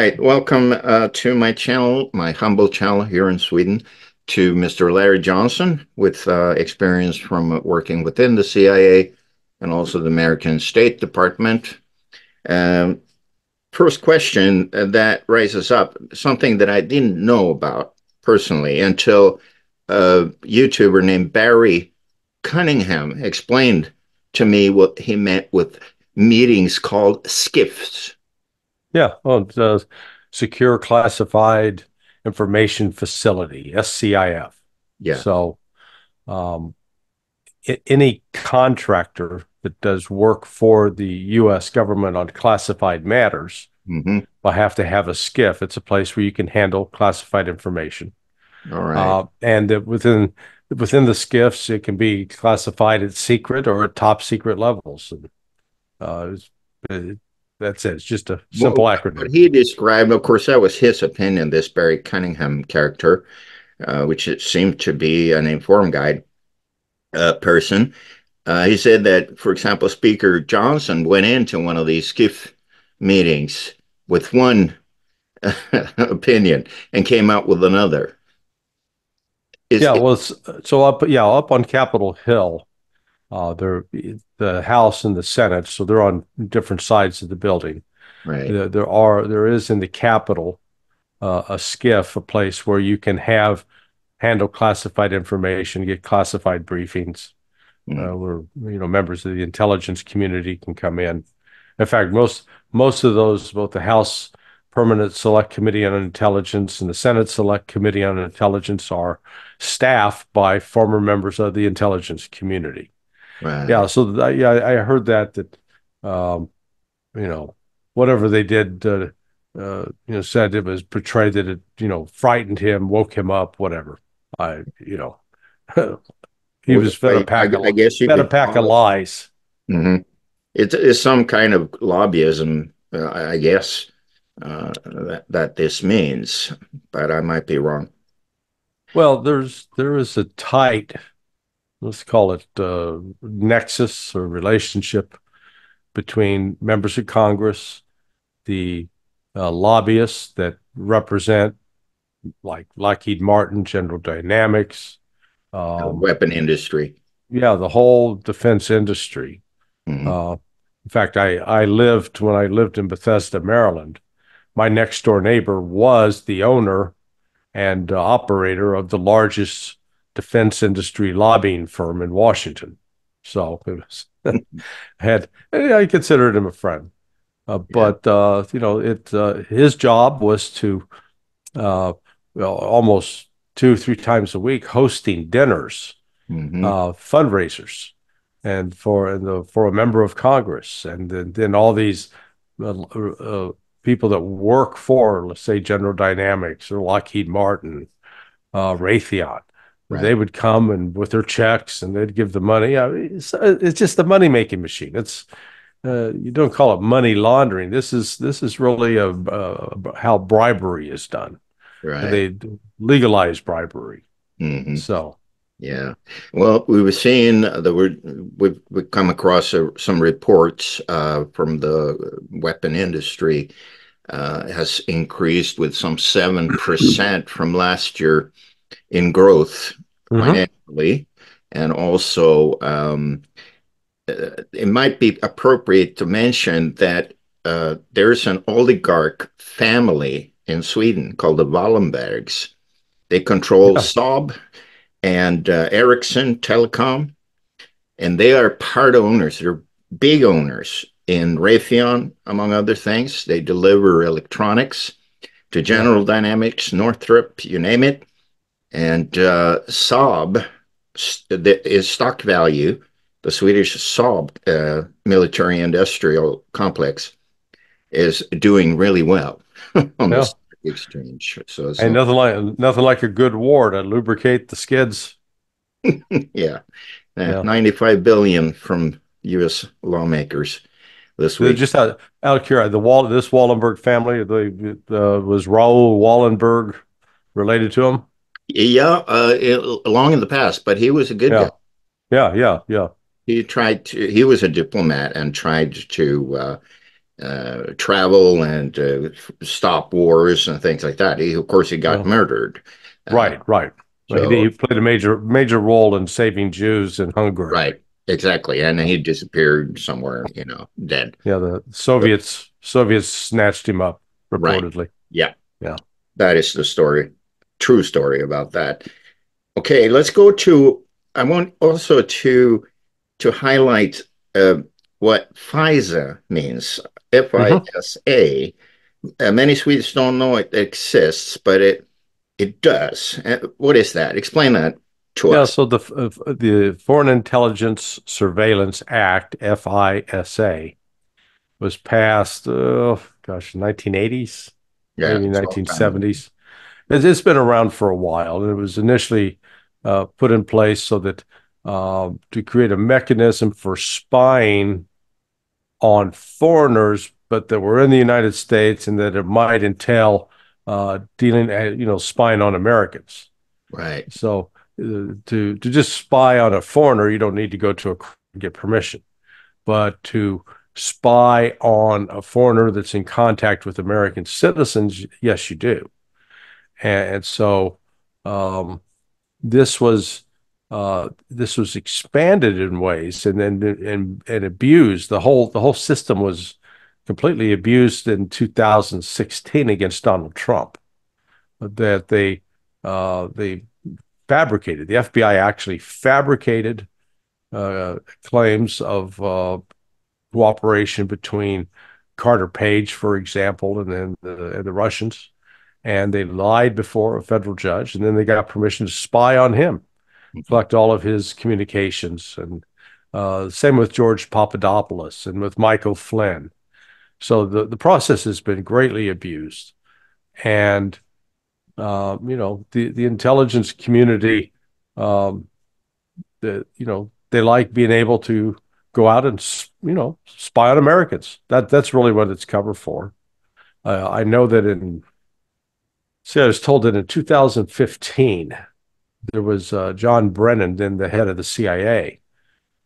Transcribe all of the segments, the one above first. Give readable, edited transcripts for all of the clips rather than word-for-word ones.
right, welcome to my channel, my humble channel here in Sweden, to Mr. Larry Johnson with experience from working within the CIA and also the American State Department. Um, First question that raises up something that I didn't know about personally until a YouTuber named Barry Cunningham explained to me what he meant with meetings called SCIFs. Yeah, well, it's a secure classified information facility, SCIF. Yeah. So, um, any contractor that does work for the U.S. government on classified matters Hmm. will have to have a SCIF. It's a place where you can handle classified information, All right. and that within the SCIFs, it can be classified at secret or at top secret levels. And, it, that's it. It's just a simple What acronym. he described, of course, that was his opinion, this Barry Cunningham character, which it seemed to be an informed guide person. He said that, for example, Speaker Johnson went into one of these SCIF meetings with one opinion and came out with another. Is Yeah, it well, so up on Capitol Hill, they're the House and the Senate, so they're on different sides of the building. right? There is in the Capitol a SCIF, a place where you can handle classified information, get classified briefings, Mm, where members of the intelligence community can come in. In fact, most of those, both the House Permanent Select Committee on Intelligence and the Senate Select Committee on Intelligence, are staffed by former members of the intelligence community. Yeah, right, so yeah, I heard that um, you know whatever they did, said it was portrayed that it frightened him, woke him up, whatever. I he well, was fed a pack I of guess you fed a could pack of call it. lies. Mhm. It's some kind of lobbyism, I guess, that this means, but I might be wrong. Well, there is a tight, let's call it, nexus or relationship between members of Congress, the lobbyists that represent, like Lockheed Martin, General Dynamics, um, Weapon industry. yeah, the whole defense industry. Hmm. Uh, in fact, when I lived in Bethesda, Maryland, my next door neighbor was the owner and operator of the largest defense industry lobbying firm in Washington. So it was I considered him a friend. Yeah. But his job was to uh, almost 2 3 times a week hosting dinners, Hmm. fundraisers, and for a member of Congress, and then all these people that work for, let's say, General Dynamics or Lockheed Martin, Raytheon. They Right. would come and with their checks, and they'd give the money. I mean, it's just a money making machine. It's You don't call it money laundering. This is really how bribery is done. Right. They legalize bribery. Hmm. So Yeah. Well, we were seeing we've come across some reports from the weapon industry has increased with some 7% from last year in growth mhm. financially, and also it might be appropriate to mention that there's an oligarch family in Sweden called the Wallenbergs. They control Yeah, Saab and Ericsson Telecom, and they are part owners. They're big owners in Raytheon, among other things. They deliver electronics to yeah, General Dynamics, Northrop, you name it. And Saab is stock value, the Swedish Saab military industrial complex, is doing really well on the yeah. stock exchange. So it's And not, nothing like a good war to lubricate the skids. yeah, Yeah. 95 billion from U.S. lawmakers this week. Just out of curiosity, this Wallenberg family, was Raoul Wallenberg related to him? Yeah, long in the past, but he was a good guy. Yeah, yeah, yeah, yeah, He was a diplomat and tried to travel and stop wars and things like that. Of course, he got Well, murdered. Uh, right, right. so He played a major role in saving Jews in Hungary. right, exactly, and he disappeared somewhere, dead. Yeah, the So, Soviets snatched him up, right, reportedly. yeah, Yeah. that is the story, true story about that. Okay, let's go to. I want also to highlight what FISA means. Hmm. FISA. Many Swedes don't know it exists, but it does. What is that? Explain that to Yeah, us. so the Foreign Intelligence Surveillance Act, FISA, was passed, gosh, 1980s, Yeah, maybe it's a long time ago. 1970s. It's been around for a while, and it was initially put in place so that to create a mechanism for spying on foreigners, but that were in the United States, and that it might entail dealing, spying on Americans. Right. So to just spy on a foreigner, you don't need to go to get permission, but to spy on a foreigner that's in contact with American citizens, yes, you do. And so um, this was this was expanded in ways and then and abused. The whole system was completely abused in 2016 against Donald Trump. That they fabricated. The FBI actually fabricated claims of cooperation between Carter Page, for example, and then the Russians, and they lied before a federal judge, and then they got permission to spy on him, Mhm. collect all of his communications, and same with George Papadopoulos and with Michael Flynn. So the process has been greatly abused, and the intelligence community, um, they like being able to go out and spy on Americans. That's really what it's covered for. I know that I was told that in 2015 there was John Brennan, then the head of the CIA,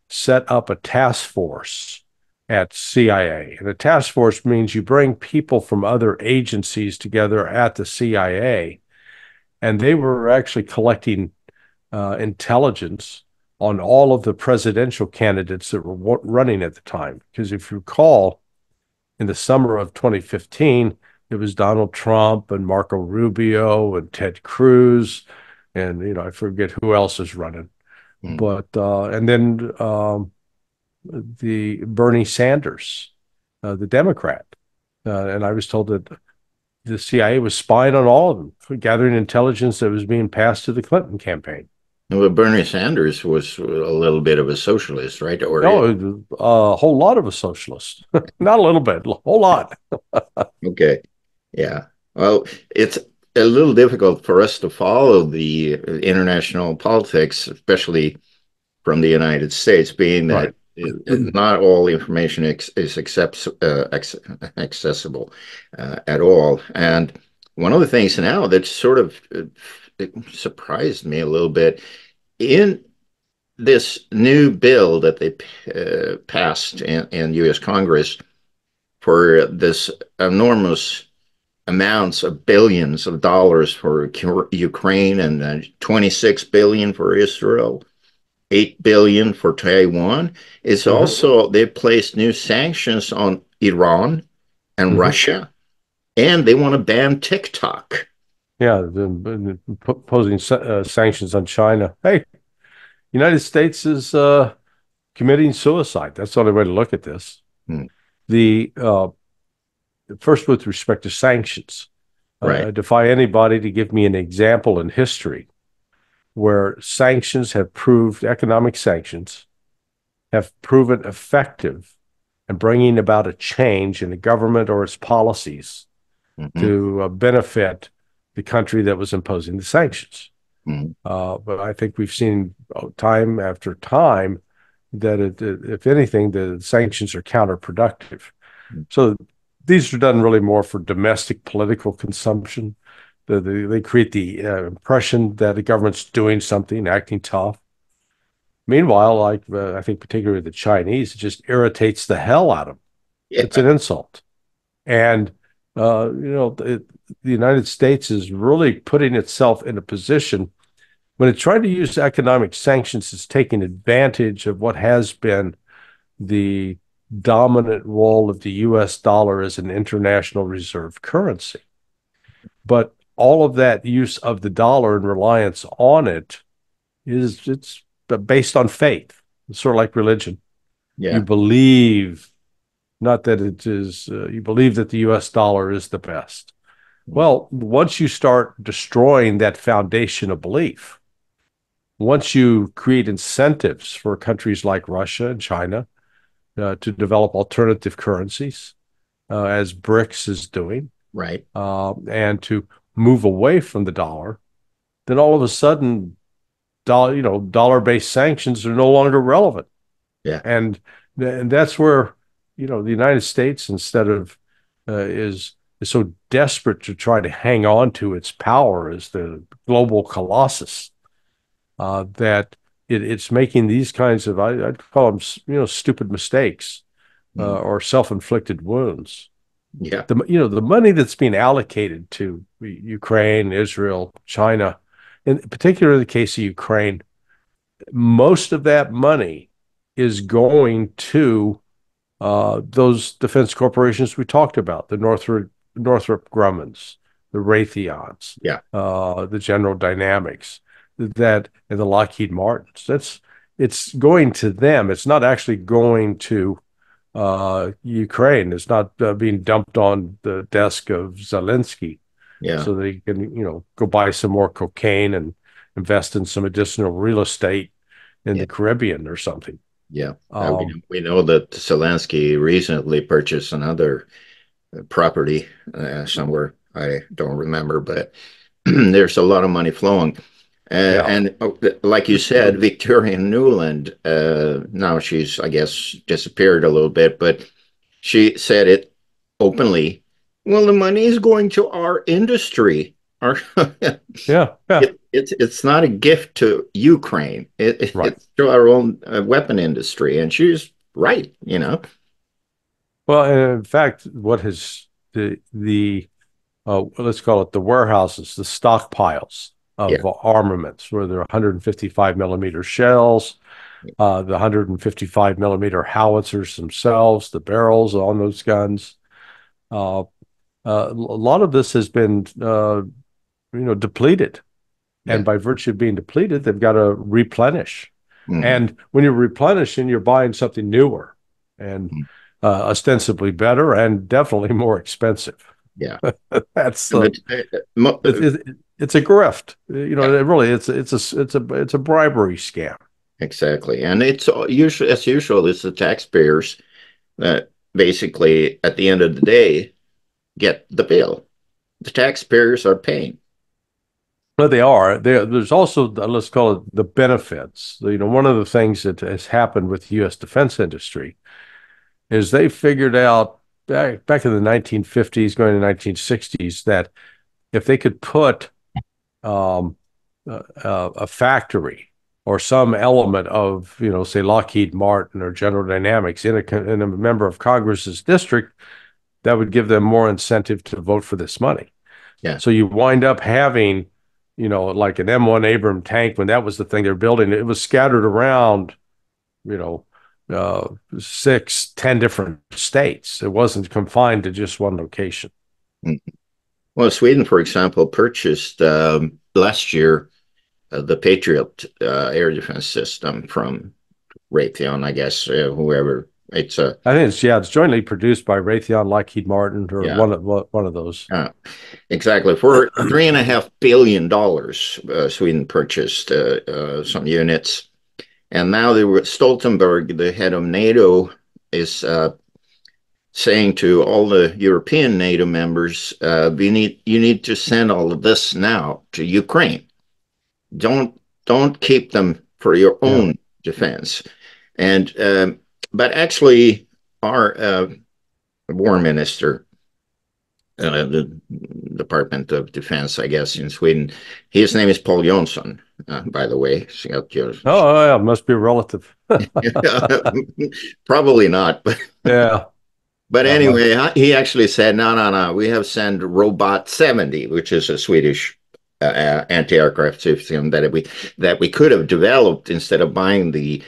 set up a task force at CIA. And a task force means you bring people from other agencies together at the CIA, and they were actually collecting intelligence on all of the presidential candidates that were running at the time. Because if you recall, in the summer of 2015, it was Donald Trump and Marco Rubio and Ted Cruz, and I forget who else is running, Mm. but and then the Bernie Sanders, the Democrat, and I was told that the CIA was spying on all of them, gathering intelligence that was being passed to the Clinton campaign. Well, Bernie Sanders was a little bit of a socialist, right? Or Oh, a whole lot of a socialist. Not a little bit, a whole lot. okay, yeah. Well, it's a little difficult for us to follow the international politics, especially from the United States, being that Right. not all information is accessible at all. And one of the things now that sort of it surprised me a little bit in this new bill that they passed in U.S. Congress for this enormous amounts of billions of dollars for Ukraine and 26 billion for Israel 8 billion for Taiwan. It's Hmm. also they've placed new sanctions on Iran and Hmm. Russia, and they want to ban TikTok. Yeah, posing sanctions on China. Hey, United States is committing suicide. That's the only way to look at this. Hmm. The first, with respect to sanctions, Right. I defy anybody to give me an example in history where sanctions have proved economic sanctions have proven effective in bringing about a change in the government or its policies Mm-hmm. to benefit the country that was imposing the sanctions. Mm-hmm. But I think we've seen time after time that, if anything, the sanctions are counterproductive. So these are done really more for domestic political consumption. They create the impression that the government's doing something, acting tough. Meanwhile, like I think particularly the Chinese, it just irritates the hell out of them. It's Yeah. an insult. And, the United States is really putting itself in a position when it's trying to use economic sanctions, it's taking advantage of what has been the dominant role of the US dollar as an international reserve currency. But all of that use of the dollar and reliance on it's based on faith. It's sort of like religion. You Yeah. believe, not that it is, you believe that the US dollar is the best. Mm. Well, once you start destroying that foundation of belief, once you create incentives for countries like Russia and China to develop alternative currencies, as BRICS is doing, Right. and to move away from the dollar, then all of a sudden, dollar-based sanctions are no longer relevant. Yeah. And that's where, the United States, instead of is so desperate to try to hang on to its power as the global colossus, that it's making these kinds of, I'd call them, stupid mistakes, Mm. or self-inflicted wounds. Yeah. The money that's being allocated to Ukraine, Israel, China, in particular in the case of Ukraine, most of that money is going to those defense corporations we talked about, the Northrop Grummans, the Raytheons, Yeah. the General Dynamics, and the Lockheed Martins. It's going to them. It's not actually going to Ukraine. It's not being dumped on the desk of Zelensky Yeah. so they can, go buy some more cocaine and invest in some additional real estate in Yeah. the Caribbean or something. Yeah. Um, We know that Zelensky recently purchased another property somewhere. I don't remember, but there's a lot of money flowing. yeah, And like you said, Victoria Newland, now she's, I guess, disappeared a little bit, but she said it openly. Well, the money is going to our industry. Our yeah, yeah, it's not a gift to Ukraine. right. It's to our own weapon industry, and she's right. You know. Well, and in fact, what has the let's call it the warehouses, the stockpiles Yeah. of armaments, where there are 155 millimeter shells, the 155 millimeter howitzers themselves, the barrels on those guns. Uh, a lot of this has been, depleted, and Yeah. by virtue of being depleted, they've got to replenish. Hmm. And when you're replenishing, you're buying something newer and ostensibly better and definitely more expensive. Yeah. That's But it's a grift. yeah, It really it's a bribery scam. exactly. And it's usually, as usual, it's the taxpayers that basically, at the end of the day, get the bill. The taxpayers are paying. But they are. There's also, let's call it, the benefits. One of the things that has happened with the U.S. defense industry is they figured out back in the 1950s, going to 1960s, that if they could put um, a factory or some element of, say Lockheed Martin or General Dynamics in a member of Congress's district, that would give them more incentive to vote for this money. Yeah. So you wind up having, like an M1 Abrams tank, when that was the thing they're building, it was scattered around, you know, 10 different states. It wasn't confined to just one location. Mm. Well, Sweden, for example, purchased last year the Patriot air defense system from Raytheon, I guess, whoever. It's a I think it's jointly produced by Raytheon, Lockheed Martin, or yeah, one of those. exactly. For $3.5 billion, Sweden purchased some units, and now Stoltenberg, the head of NATO, is saying to all the European NATO members, you need to send all of this now to Ukraine. Don't keep them for your Yeah. own defense. And but actually, our war minister, the Department of Defense, I guess, in Sweden, his name is Paul Jonsson, by the way. Oh, yeah, must be a relative. Probably not, but Yeah. But My, anyway, he actually said, no, no, no, we have sent Robot 70, which is a Swedish anti-aircraft system that we could have developed instead of buying the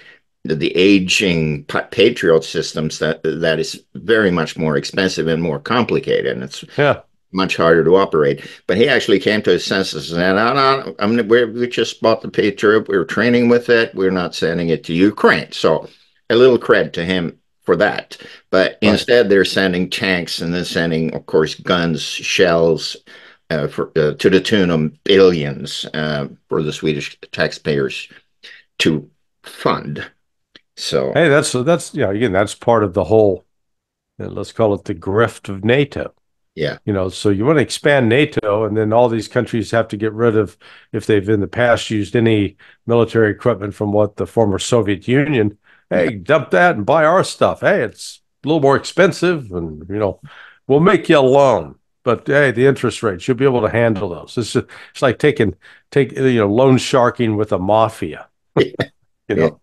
aging Patriot systems that is very much more expensive and more complicated. And it's yeah, much harder to operate. But he actually came to his senses and said, no, no, we just bought the Patriot. We're training with it. We're not sending it to Ukraine. So a little credit to him for that. But right. instead, they're sending tanks and they're sending, of course, guns, shells to the tune of billions for the Swedish taxpayers to fund. So, Hey, that's again, that's part of the whole, let's call it the grift of NATO. yeah, So you want to expand NATO, and then all these countries have to get rid of, if they've in the past used any military equipment from what the former Soviet Union, yeah. hey, dump that and buy our stuff. Hey, it's a little more expensive, and we'll make you a loan, but hey, the interest rates, you'll be able to handle those. It's like take loan sharking with a mafia. You Yeah, know,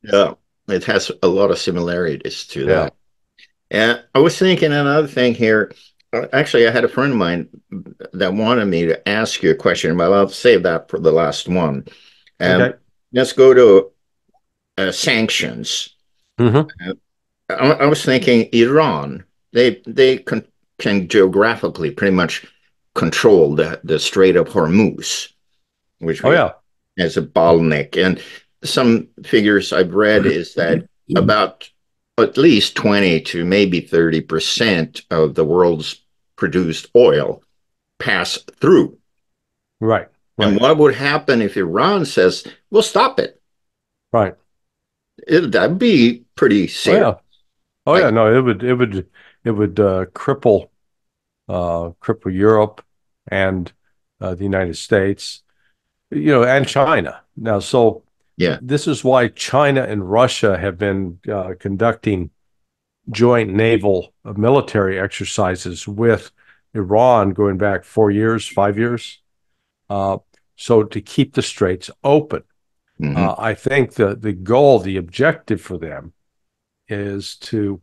yeah. It has a lot of similarities to yeah. that. And I was thinking another thing here. Actually, I had a friend of mine that wanted me to ask you a question, but I'll save that for the last one. Okay. Let's go to sanctions. Hmm. Uh, I was thinking Iran. They can geographically pretty much control the Strait of Hormuz, which Oh yeah. as a bottleneck. And some figures I've read is that about at least 20 to maybe 30% of the world's produced oil pass through. Right. And Right. what would happen if Iran says, we'll stop it? Right. That'd be pretty Oh serious. yeah. Oh yeah. Like, No, it would cripple Europe and the United States, and China. Now, so yeah. this is why China and Russia have been conducting joint naval military exercises with Iran going back 4 years, 5 years. Uh, so to keep the straits open, Hmm. I think the goal, the objective for them is to,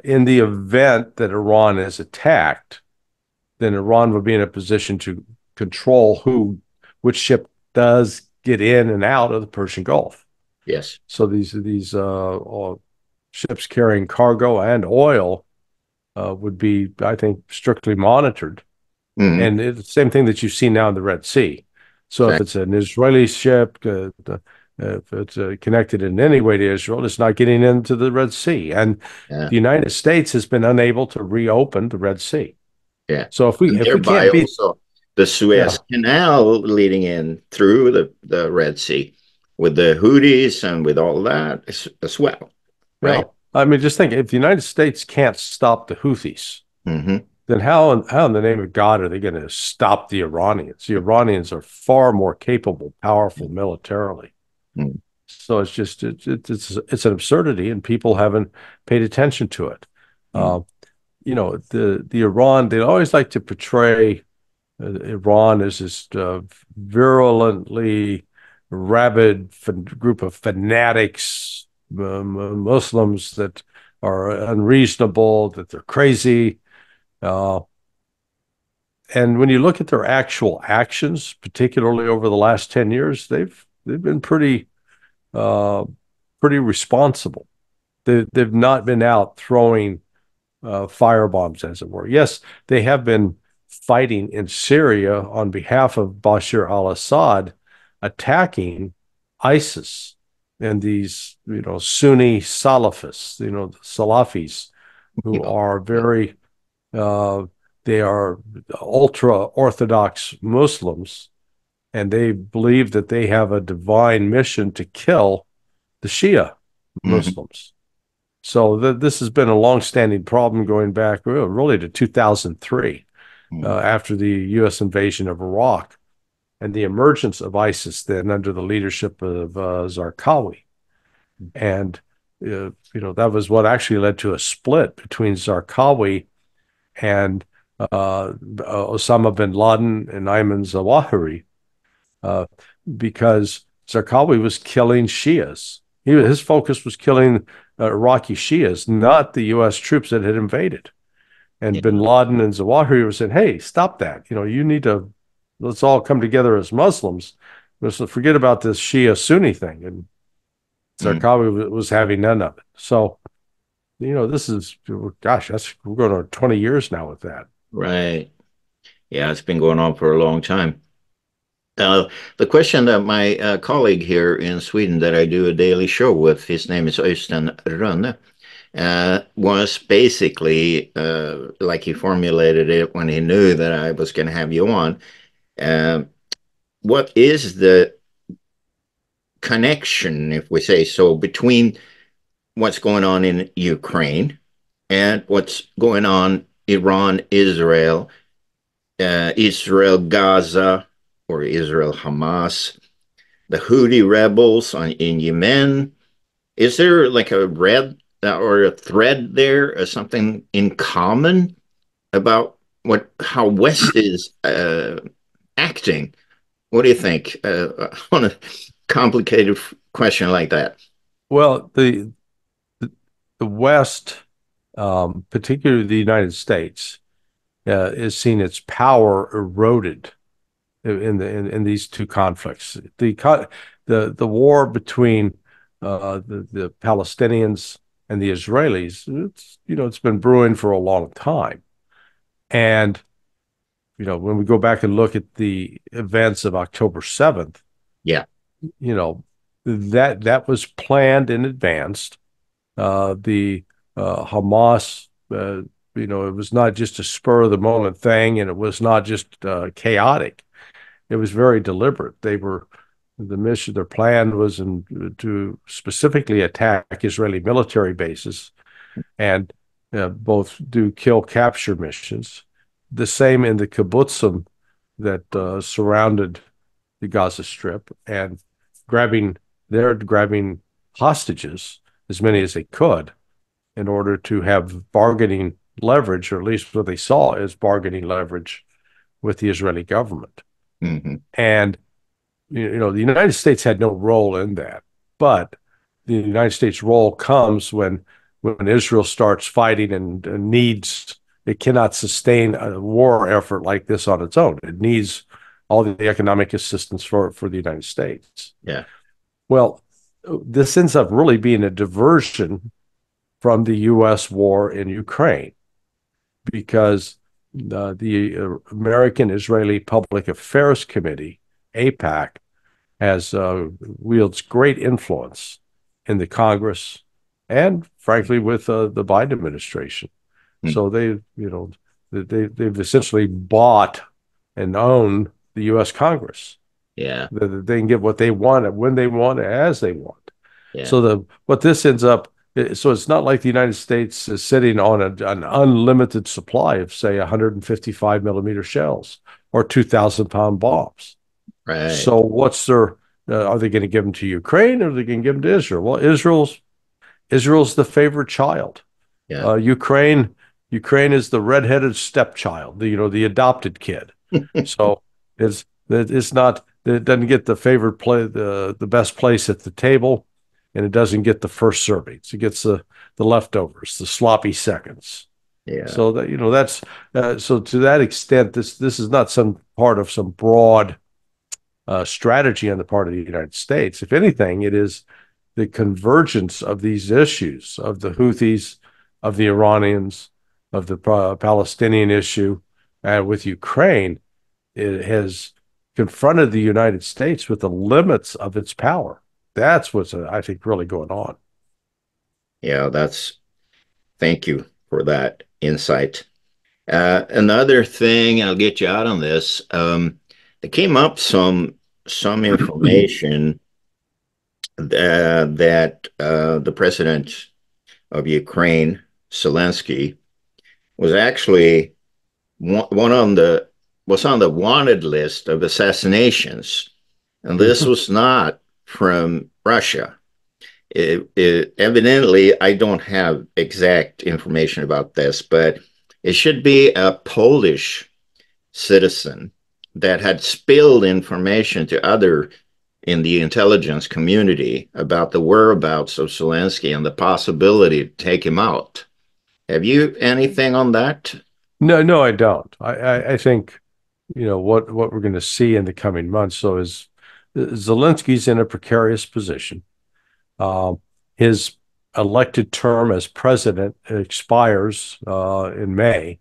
in the event that Iran is attacked, then Iran would be in a position to control which ship does get in and out of the Persian Gulf. Yes. So these ships carrying cargo and oil would be, I think, strictly monitored. Hmm. And it's the same thing that you see now in the Red Sea. So if Exactly. it's an Israeli ship, if it's connected in any way to Israel, it's not getting into the Red Sea. And Yeah. the United States has been unable to reopen the Red Sea. Yeah. So if we And if we thereby can't beat, also the yeah, Suez Canal leading in through the Red Sea with the Houthis and with all that as well, yeah. right? I mean, just think if the United States can't stop the Houthis, Hmm. then how in the name of God are they going to stop the Iranians? The Iranians are far more capable, powerful militarily. So it's just it's an absurdity, and people haven't paid attention to it. Mm-hmm. Uh, the Iran, they always like to portray Iran as this virulently rabid group of fanatics, Muslims that are unreasonable, that they're crazy. Uh, and when you look at their actual actions, particularly over the last 10 years, they've been uh, pretty responsible. They've not been out throwing firebombs, as it were. Yes, they have been fighting in Syria on behalf of Bashar al-Assad, attacking ISIS and these, Sunni Salafists, the Salafis, who Yeah. are uh, they are ultra Orthodox Muslims, and they believe that they have a divine mission to kill the Shia Mm-hmm. Muslims. So this has been a longstanding problem going back really to 2003, after the U.S. invasion of Iraq and the emergence of ISIS then under the leadership of Zarqawi. And, that was what actually led to a split between Zarqawi and Osama bin Laden and Ayman Zawahiri, uh, because Zarqawi was killing Shias. His focus was killing Iraqi Shias, not the U.S. troops that had invaded. And bin Yeah. Laden and Zawahiri were saying, "Hey, stop that! You need to let's all come together as Muslims. Let's forget about this Shia Sunni thing." And Mm. Zarqawi was having none of it. So, this is, gosh, we're going on 20 years now with that. Right. Yeah, it's been going on for a long time. The question that my colleague here in Sweden that I do a daily show with, his name is Øystein Rønne, was basically like he formulated it when he knew that I was going to have you on. Uh, what is the connection, if we say so, between what's going on in Ukraine and what's going on Iran, Israel, Israel, Gaza, or Israel, Hamas, the Houthi rebels in Yemen? Is there like a red or a thread there, or something in common about what how West is acting? What do you think on a complicated question like that? Well, the West, particularly the United States, is seeing its power eroded in these two conflicts. The war between the Palestinians and the Israelis, it's been brewing for a long time. And when we go back and look at the events of October 7th, Yeah. you know that was planned in advance. The Hamas, it was not just a spur of the moment thing, and it was not just chaotic. It was very deliberate. The mission, their plan was to specifically attack Israeli military bases and both do kill capture missions. The same in the kibbutzim that surrounded the Gaza Strip, and they're grabbing hostages, as many as they could, in order to have bargaining leverage, or at least what they saw as bargaining leverage with the Israeli government. Hmm. And the United States had no role in that, but the United States role comes when Israel starts fighting and needs it cannot sustain a war effort like this on its own. It needs all the economic assistance for the United States. Yeah. Well, this ends up really being a diversion from the U.S. war in Ukraine, because the American Israeli Public Affairs Committee, APAC, has wields great influence in the Congress and, frankly, with the Biden administration. Mm. So they've essentially bought and own the U.S. Congress. Yeah. They can get what they want when they want, as they want. Yeah. So what this ends up, so it's not like the United States is sitting on an unlimited supply of, say, 155 millimeter shells or 2,000-pound bombs. Right. So are they going to give them to Ukraine, or are they going to give them to Israel? Well, Israel's the favorite child. Yeah. Ukraine is the redheaded stepchild, the adopted kid. So it's not, it doesn't get the favored play, the best place at the table, and it doesn't get the first servings. It gets the leftovers, the sloppy seconds. Yeah. So that's so to that extent, this is not some part of some broad strategy on the part of the United States. If anything, it is the convergence of these issues of the Houthis, of the Iranians, of the Palestinian issue, with Ukraine. It has confronted the United States with the limits of its power. That's what's, I think, really going on. Yeah. Thank you for that insight. Another thing, I'll get you out on this. There came up some information that the president of Ukraine, Zelensky, was actually one on the was on the wanted list of assassinations, and this was not from Russia. Evidently, I don't have exact information about this, but it should be a Polish citizen that had spilled information to other in the intelligence community about the whereabouts of Zelensky and the possibility to take him out. Have you anything on that? No, no, I don't. I think, what we're going to see in the coming months. So is Zelensky's in a precarious position. His elected term as president expires in May,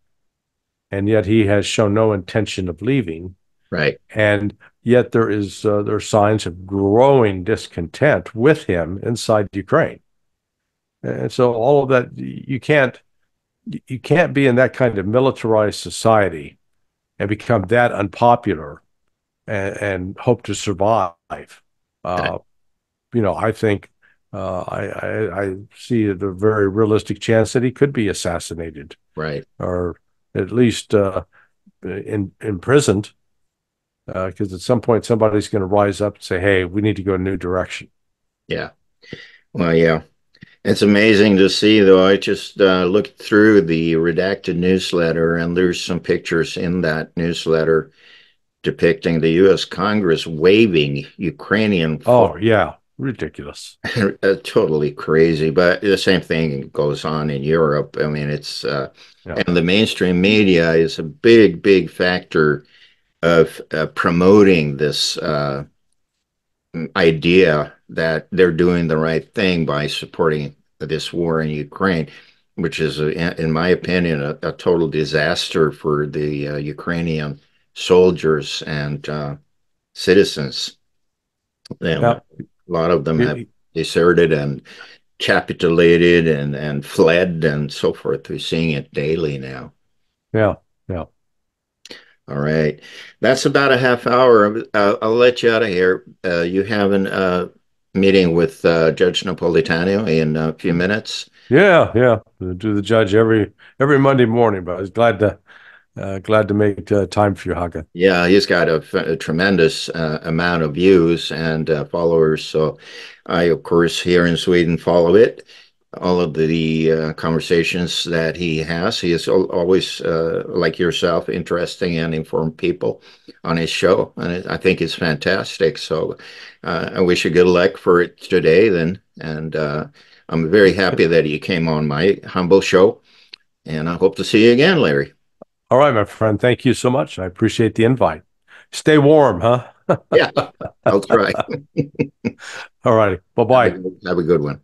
and yet he has shown no intention of leaving. Right. And yet there are signs of growing discontent with him inside Ukraine. And so all of that, you can't be in that kind of militarized society and become that unpopular and hope to survive. Okay. Uh, I think I see the very realistic chance that he could be assassinated Right. or at least imprisoned, because at some point somebody's going to rise up and say, "Hey, we need to go a new direction." Yeah. Well, yeah. It's amazing to see, though. I just looked through the redacted newsletter, and there's some pictures in that newsletter depicting the U.S. Congress waving Ukrainian flag. Oh yeah, ridiculous. Totally crazy. But the same thing goes on in Europe. I mean, Yeah, and the mainstream media is a big, big factor of promoting this idea that they're doing the right thing by supporting this war in Ukraine, which is, in my opinion, a total disaster for the Ukrainian soldiers and citizens. And yeah, a lot of them have yeah, deserted and capitulated and fled and so forth. We're seeing it daily now. yeah. Yeah. All right. That's about a half hour. I'll let you out of here. You have a meeting with Judge Napolitano in a few minutes. Yeah, yeah. Do the judge every Monday morning, but I was glad to make time for you, Haga. Yeah, he's got a tremendous amount of views and followers. So I, of course, here in Sweden, follow it. All of the conversations that he has. He is always, like yourself, interesting and informed people on his show. And I think it's fantastic. So I wish you good luck for it today then. And I'm very happy that you came on my humble show. And I hope to see you again, Larry. All right, my friend. Thank you so much. I appreciate the invite. Stay warm, huh? Yeah, I'll try. All righty. Have a, Bye-bye. have a good one.